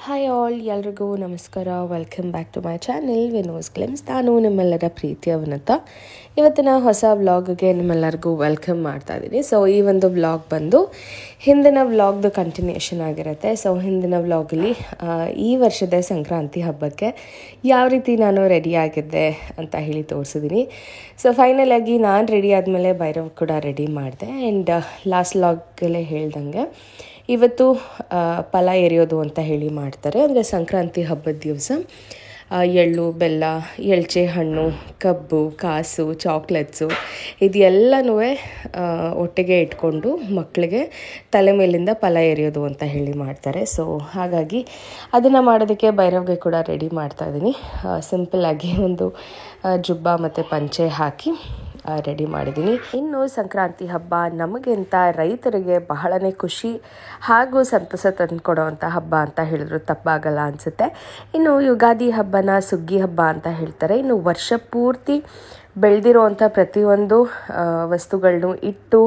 Hi all, ಎಲ್ರಿಗೂ ನಮಸ್ಕಾರ. Welcome back to my channel Vino's glimpse. ನಾನು ನಿಮ್ಮೆಲ್ಲರ ಪ್ರೀತಿಯ ವಿನತ. ಇವತ್ತಿನ ಹೊಸ ವ್ಲಾಗ್ಗೆ ನಿಮ್ಮೆಲ್ಲರಿಗೂ ವೆಲ್ಕಮ್ ಮಾಡ್ತಾ ಇದ್ದೀನಿ. ಸೊ ಈ ಒಂದು ವ್ಲಾಗ್ ಬಂದು ಹಿಂದಿನ ವ್ಲಾಗ್ದು ಕಂಟಿನ್ಯೂಷನ್ ಆಗಿರುತ್ತೆ. ಸೊ ಹಿಂದಿನ ವ್ಲಾಗಲ್ಲಿ ಈ ವರ್ಷದ ಸಂಕ್ರಾಂತಿ ಹಬ್ಬಕ್ಕೆ ಯಾವ ರೀತಿ ನಾನು ರೆಡಿ ಆಗಿದ್ದೆ ಅಂತ ಹೇಳಿ ತೋರಿಸಿದ್ದೀನಿ. ಸೊ ಫೈನಲ್ ಆಗಿ ನಾನು ರೆಡಿ ಆದಮೇಲೆ ಭೈರವ್ ಕೂಡ ರೆಡಿ ಮಾಡಿದೆ. ಆ್ಯಂಡ್ ಲಾಸ್ಟ್ ವ್ಲಾಗಲ್ಲೇ ಹೇಳ್ದಂಗೆ ಇವತ್ತು ಫಲ ಎರೆಯೋದು ಅಂತ ಹೇಳಿ ಮಾಡ್ತಾರೆ. ಅಂದರೆ ಸಂಕ್ರಾಂತಿ ಹಬ್ಬದ ದಿವಸ ಎಳ್ಳು, ಬೆಲ್ಲ, ಎಳ್ಚೆ ಹಣ್ಣು, ಕಬ್ಬು, ಕಾಸು, ಚಾಕ್ಲೇಟ್ಸು ಇದೆಲ್ಲನೂ ಒಟ್ಟಿಗೆ ಇಟ್ಕೊಂಡು ಮಕ್ಕಳಿಗೆ ತಲೆ ಮೇಲಿಂದ ಫಲ ಎರೆಯೋದು ಅಂತ ಹೇಳಿ ಮಾಡ್ತಾರೆ. ಸೊ ಹಾಗಾಗಿ ಅದನ್ನು ಮಾಡೋದಕ್ಕೆ ಭೈರವ್ಗೆ ಕೂಡ ರೆಡಿ ಮಾಡ್ತಾಯಿದ್ದೀನಿ. ಸಿಂಪಲ್ಲಾಗಿ ಒಂದು ಜುಬ್ಬ ಮತ್ತು ಪಂಚೆ ಹಾಕಿ ರೆಡಿ ಮಾಡಿದ್ದೀನಿ. ಇನ್ನು ಸಂಕ್ರಾಂತಿ ಹಬ್ಬ ನಮಗಿಂತ ರೈತರಿಗೆ ಬಹಳನೇ ಖುಷಿ ಹಾಗೂ ಸಂತಸ ತಂದುಕೊಡೋವಂಥ ಹಬ್ಬ ಅಂತ ಹೇಳಿದ್ರು ತಪ್ಪಾಗಲ್ಲ ಅನಿಸುತ್ತೆ. ಇನ್ನು ಯುಗಾದಿ ಹಬ್ಬನ ಸುಗ್ಗಿ ಹಬ್ಬ ಅಂತ ಹೇಳ್ತಾರೆ. ಇನ್ನು ವರ್ಷ ಪೂರ್ತಿ ಬೆಳೆದಿರೋವಂಥ ಪ್ರತಿಯೊಂದು ವಸ್ತುಗಳನ್ನೂ ಇಟ್ಟು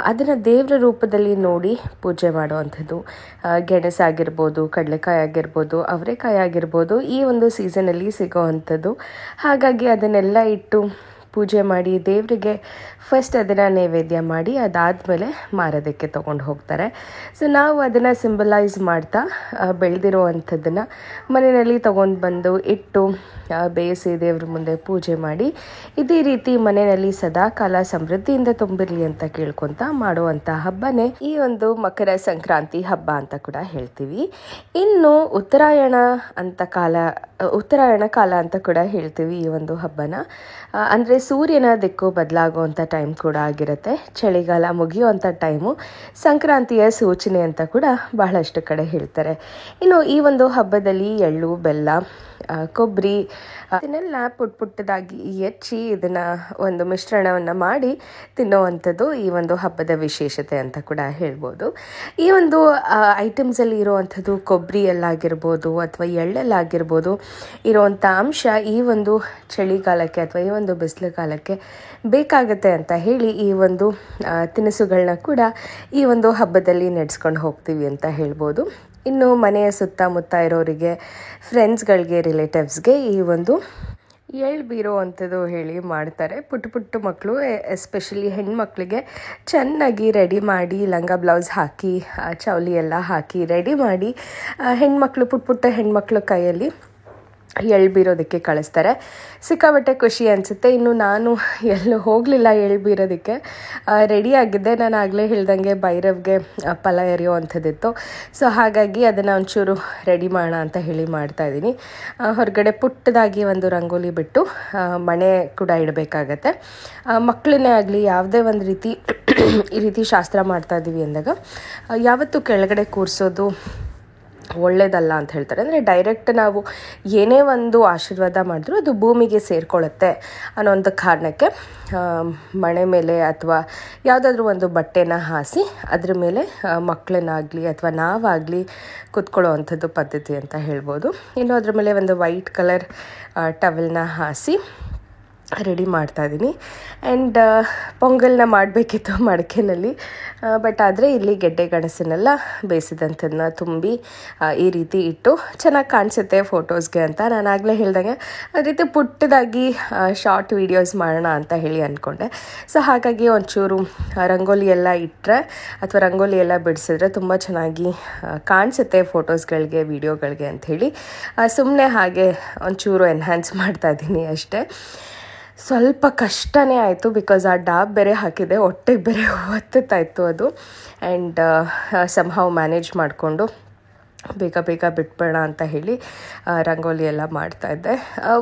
ಅದನ್ನು ದೇವರ ರೂಪದಲ್ಲಿ ನೋಡಿ ಪೂಜೆ ಮಾಡುವಂಥದ್ದು. ಗೆಣಸಾಗಿರ್ಬೋದು, ಕಡಲೆಕಾಯಿ ಆಗಿರ್ಬೋದು, ಅವರೆಕಾಯಿ ಆಗಿರ್ಬೋದು, ಈ ಒಂದು ಸೀಸನಲ್ಲಿ ಸಿಗೋವಂಥದ್ದು. ಹಾಗಾಗಿ ಅದನ್ನೆಲ್ಲ ಇಟ್ಟು ಪೂಜೆ ಮಾಡಿ ದೇವರಿಗೆ ಫಸ್ಟ್ ಅದನ್ನು ನೈವೇದ್ಯ ಮಾಡಿ ಅದಾದಮೇಲೆ ಮಾರೋದಕ್ಕೆ ತೊಗೊಂಡು ಹೋಗ್ತಾರೆ. ಸೊ ನಾವು ಅದನ್ನು ಸಿಂಬಲೈಸ್ ಮಾಡ್ತಾ ಬೆಳೆದಿರೋವಂಥದ್ದನ್ನು ಮನೆಯಲ್ಲಿ ತೊಗೊಂಡು ಬಂದು ಇಟ್ಟು ಬೇಯಿಸಿ ದೇವ್ರ ಮುಂದೆ ಪೂಜೆ ಮಾಡಿ ಇದೇ ರೀತಿ ಮನೆಯಲ್ಲಿ ಸದಾಕಾಲ ಸಮೃದ್ಧಿಯಿಂದ ತುಂಬಿರಲಿ ಅಂತ ಕೇಳ್ಕೊತ ಮಾಡುವಂಥ ಹಬ್ಬನೇ ಈ ಒಂದು ಮಕರ ಸಂಕ್ರಾಂತಿ ಹಬ್ಬ ಅಂತ ಕೂಡ ಹೇಳ್ತೀವಿ. ಇನ್ನು ಉತ್ತರಾಯಣ ಕಾಲ ಅಂತ ಕೂಡ ಹೇಳ್ತೀವಿ ಈ ಒಂದು ಹಬ್ಬನ. ಅಂದರೆ ಸೂರ್ಯನ ದಿಕ್ಕು ಬದಲಾಗುವಂಥ ಟೈಮ್ ಕೂಡ ಆಗಿರುತ್ತೆ. ಚಳಿಗಾಲ ಮುಗಿಯುವಂಥ ಟೈಮು ಸಂಕ್ರಾಂತಿಯ ಸೂಚನೆ ಅಂತ ಕೂಡ ಬಹಳಷ್ಟು ಕಡೆ ಹೇಳ್ತಾರೆ. ಇನ್ನು ಈ ಒಂದು ಹಬ್ಬದಲ್ಲಿ ಎಳ್ಳು, ಬೆಲ್ಲ, ಕೊಬ್ಬರಿ ಇದನ್ನೆಲ್ಲ ಪುಟ್ಟದಾಗಿ ಹೆಚ್ಚಿ ಇದನ್ನು ಒಂದು ಮಿಶ್ರಣವನ್ನು ಮಾಡಿ ತಿನ್ನುವಂಥದ್ದು ಈ ಒಂದು ಹಬ್ಬದ ವಿಶೇಷತೆ ಅಂತ ಕೂಡ ಹೇಳ್ಬೋದು. ಈ ಒಂದು ಐಟಮ್ಸಲ್ಲಿ ಇರುವಂಥದ್ದು ಕೊಬ್ಬರಿಯಲ್ಲಾಗಿರ್ಬೋದು ಅಥವಾ ಎಳ್ಳಲ್ಲಾಗಿರ್ಬೋದು ಇರುವಂಥ ಅಂಶ ಈ ಒಂದು ಚಳಿಗಾಲಕ್ಕೆ ಅಥವಾ ಈ ಒಂದು ಬಿಸಿಲುಗಾಲಕ್ಕೆ ಬೇಕಾಗುತ್ತೆ ಅಂತ ಹೇಳಿ ಈ ಒಂದು ತಿನಿಸುಗಳನ್ನ ಕೂಡ ಈ ಒಂದು ಹಬ್ಬದಲ್ಲಿ ನಡೆಸ್ಕೊಂಡು ಹೋಗ್ತೀವಿ ಅಂತ ಹೇಳ್ಬೋದು. ಇನ್ನು ಮನೆಯ ಸುತ್ತಮುತ್ತ ಇರೋರಿಗೆ, ಫ್ರೆಂಡ್ಸ್ಗಳಿಗೆ, ರಿಲೇಟಿವ್ಸ್ಗೆ ಈ ಒಂದು ಎಳ್ಳು ಬೀರೋ ಅಂಥದ್ದು ಹೇಳಿ ಮಾಡ್ತಾರೆ. ಪುಟ್ಟ ಮಕ್ಕಳು, ಎಸ್ಪೆಷಲಿ ಹೆಣ್ಮಕ್ಳಿಗೆ ಚೆನ್ನಾಗಿ ರೆಡಿ ಮಾಡಿ ಲಂಗ ಬ್ಲೌಸ್ ಹಾಕಿ ಚೌಲಿ ಎಲ್ಲ ಹಾಕಿ ರೆಡಿ ಮಾಡಿ ಹೆಣ್ಮಕ್ಳು ಪುಟ್ಟ ಹೆಣ್ಮಕ್ಳು ಕೈಯಲ್ಲಿ ಎಳ್ಳು ಬೀರೋದಕ್ಕೆ ಕಳಿಸ್ತಾರೆ. ಸಿಕ್ಕಾಬಟ್ಟೆ ಖುಷಿ ಅನಿಸುತ್ತೆ. ಇನ್ನು ನಾನು ಎಲ್ಲೂ ಹೋಗಲಿಲ್ಲ ಎಳ್ಳು ಬೀರೋದಕ್ಕೆ, ರೆಡಿಯಾಗಿದ್ದೆ. ನಾನು ಆಗಲೇ ಹೇಳ್ದಂಗೆ ಭೈರವ್ಗೆ ಫಲ ಎರೆಯೋ ಅಂಥದ್ದಿತ್ತು. ಸೊ ಹಾಗಾಗಿ ಅದನ್ನು ಒಂಚೂರು ರೆಡಿ ಮಾಡೋಣ ಅಂತ ಹೇಳಿ ಮಾಡ್ತಾಯಿದ್ದೀನಿ. ಹೊರಗಡೆ ಪುಟ್ಟದಾಗಿ ಒಂದು ರಂಗೋಲಿ ಬಿಟ್ಟು ಮಣೆ ಕೂಡ ಇಡಬೇಕಾಗತ್ತೆ. ಮಕ್ಕಳನ್ನೇ ಆಗಲಿ ಯಾವುದೇ ಒಂದು ರೀತಿ ಈ ರೀತಿ ಶಾಸ್ತ್ರ ಮಾಡ್ತಾಯಿದ್ದೀವಿ ಅಂದಾಗ ಯಾವತ್ತೂ ಕೆಳಗಡೆ ಕೂರಿಸೋದು ಒಳ್ಳೆಯದಲ್ಲ ಅಂತ ಹೇಳ್ತಾರೆ. ಅಂದರೆ ಡೈರೆಕ್ಟ್ ನಾವು ಏನೇ ಒಂದು ಆಶೀರ್ವಾದ ಮಾಡಿದ್ರೂ ಅದು ಭೂಮಿಗೆ ಸೇರಿಕೊಳ್ಳುತ್ತೆ ಅನ್ನೋ ಒಂದು ಕಾರಣಕ್ಕೆ ಮಣೆ ಮೇಲೆ ಅಥವಾ ಯಾವುದಾದ್ರೂ ಒಂದು ಬಟ್ಟೆನ ಹಾಸಿ ಅದ್ರ ಮೇಲೆ ಮಕ್ಕಳನ್ನಾಗಲಿ ಅಥವಾ ನಾವಾಗಲಿ ಕೂತ್ಕೊಳ್ಳೋ ಅಂಥದ್ದು ಪದ್ಧತಿ ಅಂತ ಹೇಳ್ಬೋದು. ಇನ್ನು ಅದ್ರ ಮೇಲೆ ಒಂದು ವೈಟ್ ಕಲರ್ ಟವೆಲ್ನ ಹಾಸಿ ರೆಡಿ ಮಾಡ್ತಾಯಿದ್ದೀನಿ. ಆ್ಯಂಡ್ ಪೊಂಗಲ್ನ ಮಾಡಬೇಕಿತ್ತು ಮಡಿಕೆನಲ್ಲಿ, ಬಟ್ ಆದರೆ ಇಲ್ಲಿ ಗೆಡ್ಡೆ ಗೆಣಸನ್ನೆಲ್ಲ ಬೇಯಿಸಿದಂಥದ್ದನ್ನ ತುಂಬಿ ಈ ರೀತಿ ಇಟ್ಟು ಚೆನ್ನಾಗಿ ಕಾಣಿಸುತ್ತೆ ಫೋಟೋಸ್ಗೆ ಅಂತ ನಾನು ಆಗಲೇ ಹೇಳ್ದಂಗೆ ಅದೇ ರೀತಿ ಪುಟ್ಟದಾಗಿ ಶಾರ್ಟ್ ವೀಡಿಯೋಸ್ ಮಾಡೋಣ ಅಂತ ಹೇಳಿ ಅಂದ್ಕೊಂಡೆ. ಸೊ ಹಾಗಾಗಿ ಒಂಚೂರು ರಂಗೋಲಿ ಎಲ್ಲ ಇಟ್ಟರೆ ಅಥವಾ ರಂಗೋಲಿ ಎಲ್ಲ ಬಿಡಿಸಿದ್ರೆ ತುಂಬ ಚೆನ್ನಾಗಿ ಕಾಣಿಸುತ್ತೆ ಫೋಟೋಸ್ಗಳಿಗೆ, ವೀಡಿಯೋಗಳಿಗೆ ಅಂಥೇಳಿ ಸುಮ್ಮನೆ ಹಾಗೆ ಒಂಚೂರು ಎನ್ಹ್ಯಾನ್ಸ್ ಮಾಡ್ತಾಯಿದ್ದೀನಿ ಅಷ್ಟೇ. ಸ್ವಲ್ಪ ಕಷ್ಟನೇ ಆಯಿತು, ಬಿಕಾಸ್ ಆ ಡಾಬ್ ಬೇರೆ ಹಾಕಿದೆ, ಹೊಟ್ಟೆಗೆ ಬೇರೆ ಒತ್ತುತ್ತಾಯಿತ್ತು ಅದು. ಆ್ಯಂಡ್ ಸಮ್ಹೌ ಮ್ಯಾನೇಜ್ ಮಾಡಿಕೊಂಡು ಬೇಗ ಬಿಟ್ಬೇಡ ಅಂತ ಹೇಳಿ ರಂಗೋಲಿ ಎಲ್ಲ ಮಾಡ್ತಾಯಿದ್ದೆ.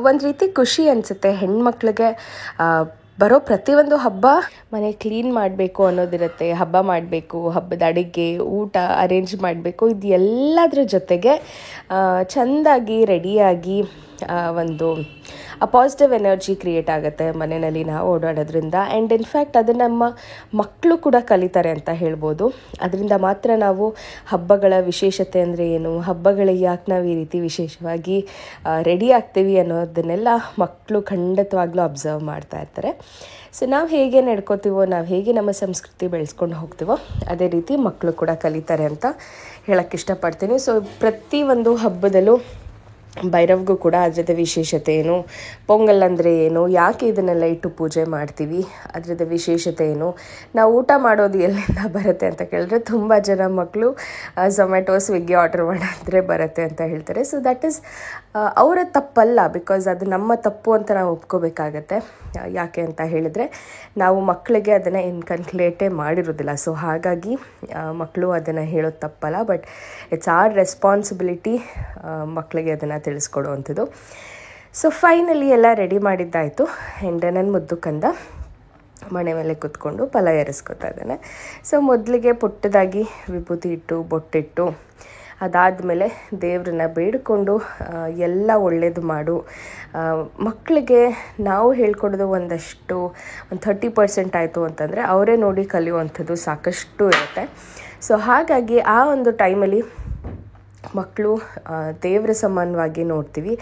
ಒಂದು ರೀತಿ ಖುಷಿ ಅನಿಸುತ್ತೆ. ಹೆಣ್ಮಕ್ಳಿಗೆ ಬರೋ ಪ್ರತಿಯೊಂದು ಹಬ್ಬ ಮನೆ ಕ್ಲೀನ್ ಮಾಡಬೇಕು ಅನ್ನೋದಿರುತ್ತೆ. ಹಬ್ಬ ಮಾಡಬೇಕು, ಹಬ್ಬದ ಅಡುಗೆ, ಊಟ ಅರೇಂಜ್ ಮಾಡಬೇಕು. ಇದು ಎಲ್ಲದರ ಜೊತೆಗೆ ಚೆಂದಾಗಿ ರೆಡಿಯಾಗಿ ಒಂದು ಪಾಸಿಟಿವ್ ಎನರ್ಜಿ ಕ್ರಿಯೇಟ್ ಆಗುತ್ತೆ ಮನೆಯಲ್ಲಿ ನಾವು ಓಡಾಡೋದ್ರಿಂದ. ಆ್ಯಂಡ್ ಇನ್ಫ್ಯಾಕ್ಟ್ ಅದು ನಮ್ಮ ಮಕ್ಕಳು ಕೂಡ ಕಲಿತಾರೆ ಅಂತ ಹೇಳ್ಬೋದು. ಅದರಿಂದ ಮಾತ್ರ ನಾವು ಹಬ್ಬಗಳ ವಿಶೇಷತೆ ಅಂದರೆ ಏನು, ಹಬ್ಬಗಳಿಗೆ ಯಾಕೆ ನಾವು ಈ ರೀತಿ ವಿಶೇಷವಾಗಿ ರೆಡಿ ಆಗ್ತೀವಿ ಅನ್ನೋದನ್ನೆಲ್ಲ ಮಕ್ಕಳು ಖಂಡಿತವಾಗ್ಲೂ ಅಬ್ಸರ್ವ್ ಮಾಡ್ತಾ ಇರ್ತಾರೆ. ಸೊ ನಾವು ಹೇಗೆ ನಡ್ಕೋತೀವೋ, ನಾವು ಹೇಗೆ ನಮ್ಮ ಸಂಸ್ಕೃತಿ ಬೆಳೆಸ್ಕೊಂಡು ಹೋಗ್ತೀವೋ ಅದೇ ರೀತಿ ಮಕ್ಕಳು ಕೂಡ ಕಲಿತಾರೆ ಅಂತ ಹೇಳೋಕ್ಕೆ ಇಷ್ಟಪಡ್ತೀನಿ. ಸೊ ಪ್ರತಿ ಒಂದು ಹಬ್ಬದಲ್ಲೂ ಭೈರವ್ಗೂ ಕೂಡ ಅದರದ್ದು ವಿಶೇಷತೆ ಏನು, ಪೊಂಗಲ್ ಅಂದರೆ ಏನು, ಯಾಕೆ ಇದನ್ನೆಲ್ಲ ಇಟ್ಟು ಪೂಜೆ ಮಾಡ್ತೀವಿ, ಅದರದ್ದು ವಿಶೇಷತೆ ಏನು, ನಾವು ಊಟ ಮಾಡೋದು ಎಲ್ಲಿಂದ ಬರುತ್ತೆ ಅಂತ ಕೇಳಿದ್ರೆ ತುಂಬ ಜನ ಮಕ್ಕಳು ಝೊಮ್ಯಾಟೊ ಸ್ವಿಗ್ಗಿ ಆರ್ಡರ್ ಮಾಡಿದ್ರೆ ಬರುತ್ತೆ ಅಂತ ಹೇಳ್ತಾರೆ. ಸೊ ದಟ್ ಈಸ್ ಅವರ ತಪ್ಪಲ್ಲ, ಬಿಕಾಸ್ ಅದು ನಮ್ಮ ತಪ್ಪು ಅಂತ ನಾವು ಒಪ್ಕೋಬೇಕಾಗತ್ತೆ. ಯಾಕೆ ಅಂತ ಹೇಳಿದರೆ ನಾವು ಮಕ್ಕಳಿಗೆ ಅದನ್ನು ಇನ್ಕನ್ಕ್ಲೇಟೇ ಮಾಡಿರೋದಿಲ್ಲ. ಸೊ ಹಾಗಾಗಿ ಮಕ್ಕಳು ಅದನ್ನು ಹೇಳೋದು ತಪ್ಪಲ್ಲ, ಬಟ್ ಇಟ್ಸ್ ಆರ್ ರೆಸ್ಪಾನ್ಸಿಬಿಲಿಟಿ ಮಕ್ಕಳಿಗೆ ಅದನ್ನು ತಿಳಿಸ್ಕೊಡುವಂಥದ್ದು. ಸೊ ಫೈನಲಿ ಎಲ್ಲ ರೆಡಿ ಮಾಡಿದ್ದಾಯಿತು. ಆ್ಯಂಡ್ ನನ್ನ ಮುದ್ದು ಕಂದ ಮಣೆ ಮೇಲೆ ಕೂತ್ಕೊಂಡು ಫಲ ಏರಿಸ್ಕೊತಾ ಇದ್ದಾನೆ. ಸೊ ಮೊದಲಿಗೆ ಪುಟ್ಟದಾಗಿ ವಿಭೂತಿ ಇಟ್ಟು ಬೊಟ್ಟಿಟ್ಟು ಅದಾದಮೇಲೆ ದೇವ್ರನ್ನ ಬೇಡಿಕೊಂಡು ಎಲ್ಲ ಒಳ್ಳೇದು ಮಾಡು. ಮಕ್ಕಳಿಗೆ ನಾವು ಹೇಳ್ಕೊಡೋದು ಒಂದು 30% ಆಯಿತು ಅಂತಂದರೆ ಅವರೇ ನೋಡಿ ಕಲಿಯುವಂಥದ್ದು ಸಾಕಷ್ಟು ಇರುತ್ತೆ. ಸೊ ಹಾಗಾಗಿ ಆ ಒಂದು ಟೈಮಲ್ಲಿ ಮಕ್ಕಳು ದೇವರ ಸಮಾನವಾಗಿ ನೋಡ್ತೀವಿ.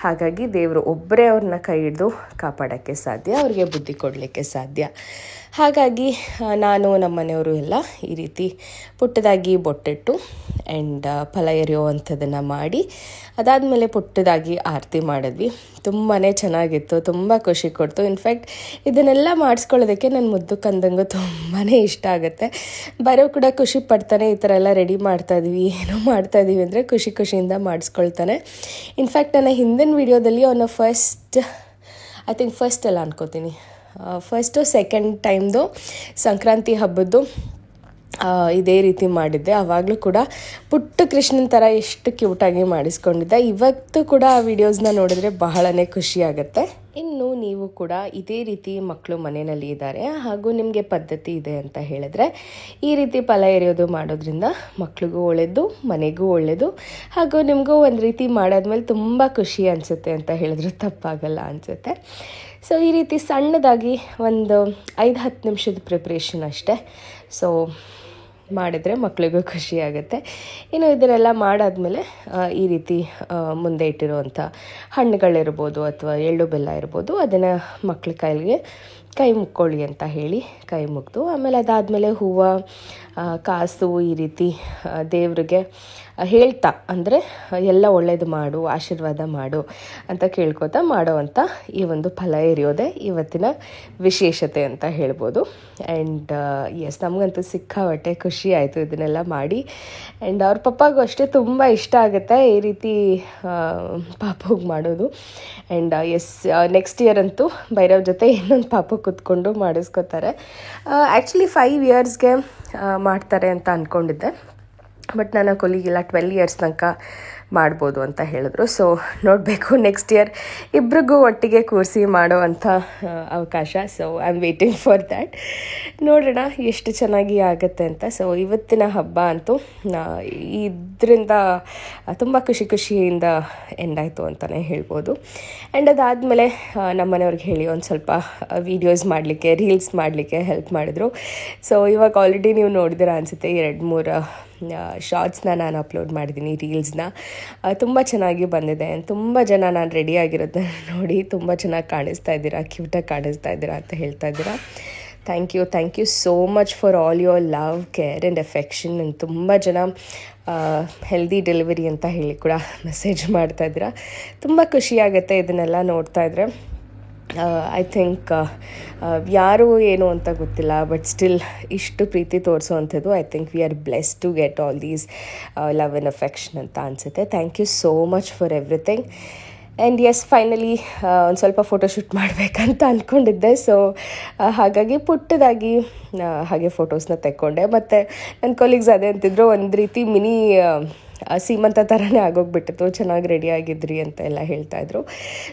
ಹಾಗಾಗಿ ದೇವರು ಒಬ್ಬರೇ ಅವ್ರನ್ನ ಕೈ ಹಿಡಿದು ಕಾಪಾಡೋಕ್ಕೆ ಸಾಧ್ಯ, ಅವ್ರಿಗೆ ಬುದ್ಧಿ ಕೊಡಲಿಕ್ಕೆ ಸಾಧ್ಯ. ಹಾಗಾಗಿ ನಾನು ನಮ್ಮ ಮನೆಯವರು ಎಲ್ಲ ಈ ರೀತಿ ಪುಟ್ಟದಾಗಿ ಬೊಟ್ಟಿಟ್ಟು ಆ್ಯಂಡ್ ಫಲ ಎರೆಯುವಂಥದ್ದನ್ನು ಮಾಡಿ ಅದಾದಮೇಲೆ ಪುಟ್ಟದಾಗಿ ಆರತಿ ಮಾಡಿದ್ವಿ. ತುಂಬಾ ಚೆನ್ನಾಗಿತ್ತು, ತುಂಬ ಖುಷಿ ಕೊಡ್ತು. ಇನ್ಫ್ಯಾಕ್ಟ್ ಇದನ್ನೆಲ್ಲ ಮಾಡಿಸ್ಕೊಳ್ಳೋದಕ್ಕೆ ನನ್ನ ಮುದ್ದು ಕಂದಂಗೂ ತುಂಬಾ ಇಷ್ಟ ಆಗುತ್ತೆ. ಬರೋ ಕೂಡ ಖುಷಿ ಪಡ್ತಾನೆ. ಈ ಥರ ಎಲ್ಲ ರೆಡಿ ಮಾಡ್ತಾಯಿದ್ವಿ, ಏನೋ ಮಾಡ್ತಾಯಿದ್ದೀವಿ ಅಂದರೆ ಖುಷಿಯಿಂದ ಮಾಡಿಸ್ಕೊಳ್ತಾನೆ. ಇನ್ಫ್ಯಾಕ್ಟ್ ನನ್ನ ಹಿಂದಿನ ವೀಡಿಯೋದಲ್ಲಿ ಅವನ ಫಸ್ಟ್ ಅಲ್ಲ ಅನ್ಕೋತೀನಿ, ಫಸ್ಟು ಸೆಕೆಂಡ್ ಟೈಮ್ದು ಸಂಕ್ರಾಂತಿ ಹಬ್ಬದ್ದು ಇದೇ ರೀತಿ ಮಾಡಿದ್ದೆ. ಆವಾಗಲೂ ಕೂಡ ಪುಟ್ಟ ಕೃಷ್ಣನ ಥರ ಎಷ್ಟು ಕ್ಯೂಟಾಗಿ ಮಾಡಿಸ್ಕೊಂಡಿದ್ದೆ. ಇವತ್ತು ಕೂಡ ಆ ವಿಡಿಯೋಸ್ನ ನೋಡಿದ್ರೆ ಬಹಳನೇ ಖುಷಿಯಾಗುತ್ತೆ. ಇನ್ನು ನೀವು ಕೂಡ ಇದೇ ರೀತಿ ಮಕ್ಕಳು ಮನೆಯಲ್ಲಿ ಇದ್ದಾರೆ ಹಾಗೂ ನಿಮಗೆ ಪದ್ಧತಿ ಇದೆ ಅಂತ ಹೇಳಿದ್ರೆ ಈ ರೀತಿ ಫಲ ಎರೆಯೋದು ಮಾಡೋದ್ರಿಂದ ಮಕ್ಳಿಗೂ ಒಳ್ಳೆಯದು, ಮನೆಗೂ ಒಳ್ಳೆಯದು, ಹಾಗೂ ನಿಮಗೂ ಒಂದು ರೀತಿ ಮಾಡಾದ್ಮೇಲೆ ತುಂಬ ಖುಷಿ ಅನಿಸುತ್ತೆ ಅಂತ ಹೇಳಿದ್ರು ತಪ್ಪಾಗಲ್ಲ ಅನಿಸುತ್ತೆ. ಸೊ ಈ ರೀತಿ ಸಣ್ಣದಾಗಿ ಒಂದು 5-10 ನಿಮಿಷದ ಪ್ರಿಪ್ರೇಷನ್ ಅಷ್ಟೇ. ಸೊ ಮಾಡಿದರೆ ಮಕ್ಕಳಿಗೂ ಖುಷಿಯಾಗುತ್ತೆ. ಇನ್ನು ಇದನ್ನೆಲ್ಲ ಮಾಡಾದ್ಮೇಲೆ ಈ ರೀತಿ ಮುಂದೆ ಇಟ್ಟಿರುವಂಥ ಹಣ್ಣುಗಳಿರ್ಬೋದು ಅಥವಾ ಎಳ್ಳು ಬೆಲ್ಲ ಇರ್ಬೋದು, ಅದನ್ನು ಮಕ್ಕಳ ಕೈಲಿಗೆ ಕೈ ಮುಕ್ಕೊಳ್ಳಿ ಅಂತ ಹೇಳಿ ಕೈ ಮುಗ್ದು, ಆಮೇಲೆ ಅದಾದಮೇಲೆ ಹೂವು ಕಾಸು ಈ ರೀತಿ ದೇವರಿಗೆ ಹೇಳ್ತಾ, ಅಂದರೆ ಎಲ್ಲ ಒಳ್ಳೇದು ಮಾಡು, ಆಶೀರ್ವಾದ ಮಾಡು ಅಂತ ಕೇಳ್ಕೊತಾ ಮಾಡೋವಂಥ ಈ ಒಂದು ಫಲ ಎರೆಯೋದೇ ಇವತ್ತಿನ ವಿಶೇಷತೆ ಅಂತ ಹೇಳ್ಬೋದು. ಆ್ಯಂಡ್ ಎಸ್, ನಮಗಂತೂ ಸಿಕ್ಕಾಪಟ್ಟೆ ಖುಷಿ ಆಯಿತು ಇದನ್ನೆಲ್ಲ ಮಾಡಿ. ಆ್ಯಂಡ್ ಅವ್ರ ಪಪ್ಪಾಗೂ ಅಷ್ಟೇ ತುಂಬ ಇಷ್ಟ ಆಗುತ್ತೆ ಈ ರೀತಿ ಪಾಪಗೆ ಮಾಡೋದು. ಆ್ಯಂಡ್ ಎಸ್, ನೆಕ್ಸ್ಟ್ ಇಯರ್ ಅಂತೂ ಭೈರವ್ ಜೊತೆ ಇನ್ನೊಂದು ಪಾಪ ಕೂತ್ಕೊಂಡು ಮಾಡಿಸ್ಕೋತಾರೆ. ಆ್ಯಕ್ಚುಲಿ 5 ಇಯರ್ಸ್ಗೆ ಮಾಡ್ತಾರೆ ಅಂತ ಅಂದ್ಕೊಂಡಿದ್ದೆ, ಬಟ್ ನನ್ನ ಕೊಲಿಗಿಲ್ಲ 12 ಇಯರ್ಸ್ ತನಕ ಮಾಡ್ಬೋದು ಅಂತ ಹೇಳಿದ್ರು. ಸೊ ನೋಡಬೇಕು, ನೆಕ್ಸ್ಟ್ ಇಯರ್ ಇಬ್ರಿಗೂ ಒಟ್ಟಿಗೆ ಕೂರಿಸಿ ಮಾಡೋ ಅಂಥ ಅವಕಾಶ. So I am waiting for that. ನೋಡೋಣ ಎಷ್ಟು ಚೆನ್ನಾಗಿ ಆಗುತ್ತೆ ಅಂತ. ಸೊ ಇವತ್ತಿನ ಹಬ್ಬ ಅಂತೂ ಇದರಿಂದ ತುಂಬ ಖುಷಿಯಿಂದ ಎಂಡಾಯಿತು ಅಂತಲೇ ಹೇಳ್ಬೋದು. ಆ್ಯಂಡ್ ಅದಾದಮೇಲೆ ನಮ್ಮ ಮನೆಯವ್ರಿಗೆ ಹೇಳಿ ಒಂದು ಸ್ವಲ್ಪ ವೀಡಿಯೋಸ್ ಮಾಡಲಿಕ್ಕೆ, ರೀಲ್ಸ್ ಮಾಡಲಿಕ್ಕೆ ಹೆಲ್ಪ್ ಮಾಡಿದ್ರು. ಸೊ ಇವಾಗ ಆಲ್ರೆಡಿ ನೀವು ನೋಡಿದಿರ ಅನಿಸುತ್ತೆ, 2-3 ಶಾರ್ಟ್ಸ್ನ ನಾನು ಅಪ್ಲೋಡ್ ಮಾಡಿದ್ದೀನಿ, ರೀಲ್ಸ್ನ. ತುಂಬ ಚೆನ್ನಾಗಿ ಬಂದಿದೆ. ತುಂಬ ಜನ ನಾನು ರೆಡಿ ಆಗಿರೋದನ್ನ ನೋಡಿ ತುಂಬ ಚೆನ್ನಾಗಿ ಕಾಣಿಸ್ತಾ ಇದ್ದೀರಾ, ಕ್ಯೂಟಾಗಿ ಕಾಣಿಸ್ತಾ ಇದ್ದೀರಾ ಅಂತ ಹೇಳ್ತಾ ಇದ್ದೀರಾ. Thank you so much for all your love, care and affection. And ತುಂಬ ಜನ ಹೆಲ್ದಿ ಡೆಲಿವರಿ ಅಂತ ಹೇಳಿ ಕೂಡ ಮೆಸೇಜ್ ಮಾಡ್ತಾ ಇದ್ದೀರಾ. ತುಂಬ ಖುಷಿಯಾಗುತ್ತೆ ಇದನ್ನೆಲ್ಲ ನೋಡ್ತಾ ಇದ್ರೆ. ಐ ಥಿಂಕ್ ಯಾರು ಏನು ಅಂತ ಗೊತ್ತಿಲ್ಲ, ಬಟ್ ಸ್ಟಿಲ್ ಇಷ್ಟು ಪ್ರೀತಿ ತೋರಿಸೋವಂಥದ್ದು I think we are blessed to get all these love and affection ಅಂತ ಅನಿಸುತ್ತೆ. Thank you so much for everything. And yes, finally ಒಂದು ಸ್ವಲ್ಪ ಫೋಟೋಶೂಟ್ ಮಾಡಬೇಕಂತ ಅಂದ್ಕೊಂಡಿದ್ದೆ. ಸೊ ಹಾಗಾಗಿ ಪುಟ್ಟದಾಗಿ ಹಾಗೆ ಫೋಟೋಸ್ನ ತೆಕ್ಕೊಂಡೆ. ಮತ್ತು ನನ್ನ ಕೊಲೀಗ್ಸ್ ಅದೇ ಅಂತಿದ್ರು, ಒಂದು ರೀತಿ ಮಿನಿ ಸೀಮಂತ ಥರನೇ ಆಗೋಗ್ಬಿಟ್ಟಿತ್ತು, ಚೆನ್ನಾಗಿ ರೆಡಿ ಆಗಿದ್ರಿ ಅಂತ ಎಲ್ಲ ಹೇಳ್ತಾಯಿದ್ರು.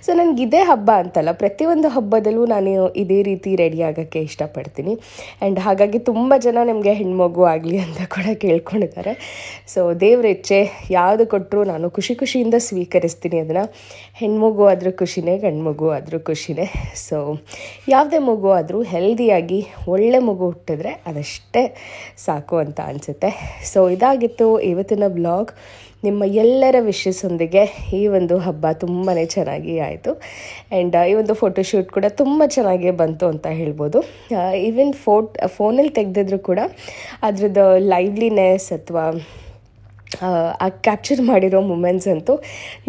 ಸೊ ನನಗೆ ಇದೇ ಹಬ್ಬ ಅಂತಲ್ಲ, ಪ್ರತಿಯೊಂದು ಹಬ್ಬದಲ್ಲೂ ನಾನು ಇದೇ ರೀತಿ ರೆಡಿ ಆಗೋಕ್ಕೆ ಇಷ್ಟಪಡ್ತೀನಿ. ಆ್ಯಂಡ್ ಹಾಗಾಗಿ ತುಂಬ ಜನ ನಿಮಗೆ ಹೆಣ್ಮಗು ಆಗಲಿ ಅಂತ ಕೂಡ ಕೇಳ್ಕೊಂಡಿದ್ದಾರೆ. ಸೊ ದೇವ್ರ ಇಚ್ಛೆ ಯಾವುದು ಕೊಟ್ಟರು ನಾನು ಖುಷಿಯಿಂದ ಸ್ವೀಕರಿಸ್ತೀನಿ ಅದನ್ನು. ಹೆಣ್ಮಗು ಆದರೂ ಖುಷಿನೇ, ಗಂಡು ಆದರೂ ಖುಷಿನೇ. ಸೊ ಯಾವುದೇ ಮಗು ಆದರೂ ಹೆಲ್ದಿಯಾಗಿ ಒಳ್ಳೆ ಮಗು ಹುಟ್ಟಿದ್ರೆ ಅದಷ್ಟೇ ಸಾಕು ಅಂತ ಅನಿಸುತ್ತೆ. ಸೊ ಇದಾಗಿತ್ತು ಇವತ್ತಿನ ಬ್ಲಾಗ್. ನಿಮ್ಮ ಎಲ್ಲರ ವಿಶಸ್ಸೊಂದಿಗೆ ಈ ಒಂದು ಹಬ್ಬ ತುಂಬಾ ಚೆನ್ನಾಗಿ ಆಯಿತು. ಆ್ಯಂಡ್ ಈ ಒಂದು ಫೋಟೋಶೂಟ್ ಕೂಡ ತುಂಬ ಚೆನ್ನಾಗೇ ಬಂತು ಅಂತ ಹೇಳ್ಬೋದು. ಈವನ್ ಫೋನಲ್ಲಿ ತೆಗೆದಿದ್ರು ಕೂಡ ಅದ್ರದ್ದು ಲೈವ್ಲಿನೆಸ್ ಅಥವಾ ಆ ಕ್ಯಾಪ್ಚರ್ ಮಾಡಿರೋ ಮೂಮೆಂಟ್ಸ್ ಅಂತೂ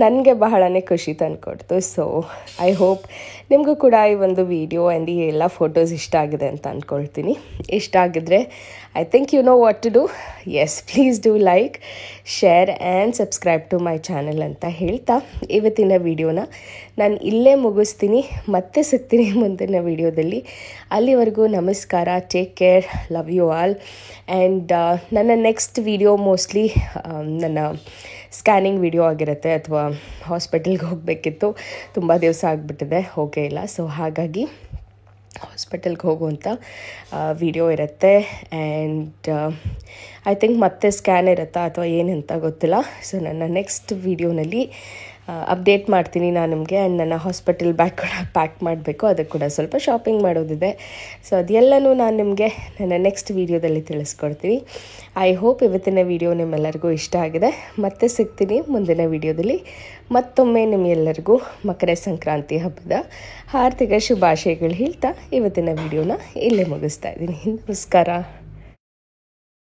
ನನಗೆ ಬಹಳನೇ ಖುಷಿ ತಂದುಕೊಡ್ತು. ಸೊ ಐ ಹೋಪ್ ನಿಮಗೂ ಕೂಡ ಈ ಒಂದು ವಿಡಿಯೋ ಆ್ಯಂಡ್ ಈ ಎಲ್ಲ ಫೋಟೋಸ್ ಇಷ್ಟ ಆಗಿದೆ ಅಂತ ಅಂದ್ಕೊಳ್ತೀನಿ. ಇಷ್ಟ ಆಗಿದ್ರೆ I think you know what to do. Yes, please do like, share and subscribe to my channel ಅಂತ ಹೇಳ್ತಾ ಇವತ್ತಿನ ವಿಡಿಯೋನ ನಾನು ಇಲ್ಲೇ ಮುಗಿಸ್ತೀನಿ. ಮತ್ತೆ ಸಿಗ್ತೀನಿ ಮುಂದಿನ ವಿಡಿಯೋದಲ್ಲಿ. ಅಲ್ಲಿವರೆಗೂ ನಮಸ್ಕಾರ, take care, love you all. And ನನ್ನ ನೆಕ್ಸ್ಟ್ ವಿಡಿಯೋ ಮೋಸ್ಟ್ಲಿ ನನ್ನ ಸ್ಕ್ಯಾನಿಂಗ್ ವಿಡಿಯೋ ಆಗಿರುತ್ತೆ, ಅಥವಾ ಹಾಸ್ಪಿಟಲ್ಗೆ ಹೋಗಬೇಕಿತ್ತು. ತುಂಬ ದಿವಸ ಆಗಿಬಿಟ್ಟಿದೆ, ಹೋಗೇ ಇಲ್ಲ. ಸೊ ಹಾಗಾಗಿ ಹಾಸ್ಪಿಟಲ್ಗೆ ಹೋಗುವಂಥ ವಿಡಿಯೋ ಇರುತ್ತೆ. ಆ್ಯಂಡ್ ಐ ಥಿಂಕ್ ಮತ್ತೆ ಸ್ಕ್ಯಾನ್ ಇರುತ್ತಾ ಅಥವಾ ಏನಂತ ಗೊತ್ತಿಲ್ಲ. ಸೊ ನನ್ನ ನೆಕ್ಸ್ಟ್ ವಿಡಿಯೋನಲ್ಲಿ ಅಪ್ಡೇಟ್ ಮಾಡ್ತೀನಿ ನಾನು ನಿಮಗೆ. ಆ್ಯಂಡ್ ನನ್ನ ಹಾಸ್ಪಿಟಲ್ ಬ್ಯಾಗ್ ಕೂಡ ಪ್ಯಾಕ್ ಮಾಡಬೇಕು, ಅದಕ್ಕೆ ಕೂಡ ಸ್ವಲ್ಪ ಶಾಪಿಂಗ್ ಮಾಡೋದಿದೆ. ಸೊ ಅದೆಲ್ಲನೂ ನಾನು ನಿಮಗೆ ನನ್ನ ನೆಕ್ಸ್ಟ್ ವಿಡಿಯೋದಲ್ಲಿ ತಿಳಿಸ್ಕೊಡ್ತೀನಿ. ಐ ಹೋಪ್ ಇವತ್ತಿನ ವಿಡಿಯೋ ನಿಮ್ಮೆಲ್ಲರಿಗೂ ಇಷ್ಟ ಆಗಿದೆ. ಮತ್ತೆ ಸಿಗ್ತೀನಿ ಮುಂದಿನ ವಿಡಿಯೋದಲ್ಲಿ. ಮತ್ತೊಮ್ಮೆ ನಿಮ್ಮೆಲ್ಲರಿಗೂ ಮಕರ ಸಂಕ್ರಾಂತಿ ಹಬ್ಬದ ಹಾರ್ದಿಕ ಶುಭಾಶಯಗಳು ಹೇಳ್ತಾ ಇವತ್ತಿನ ವಿಡಿಯೋನ ಇಲ್ಲೇ ಮುಗಿಸ್ತಾ ಇದ್ದೀನಿ. ನಮಸ್ಕಾರ.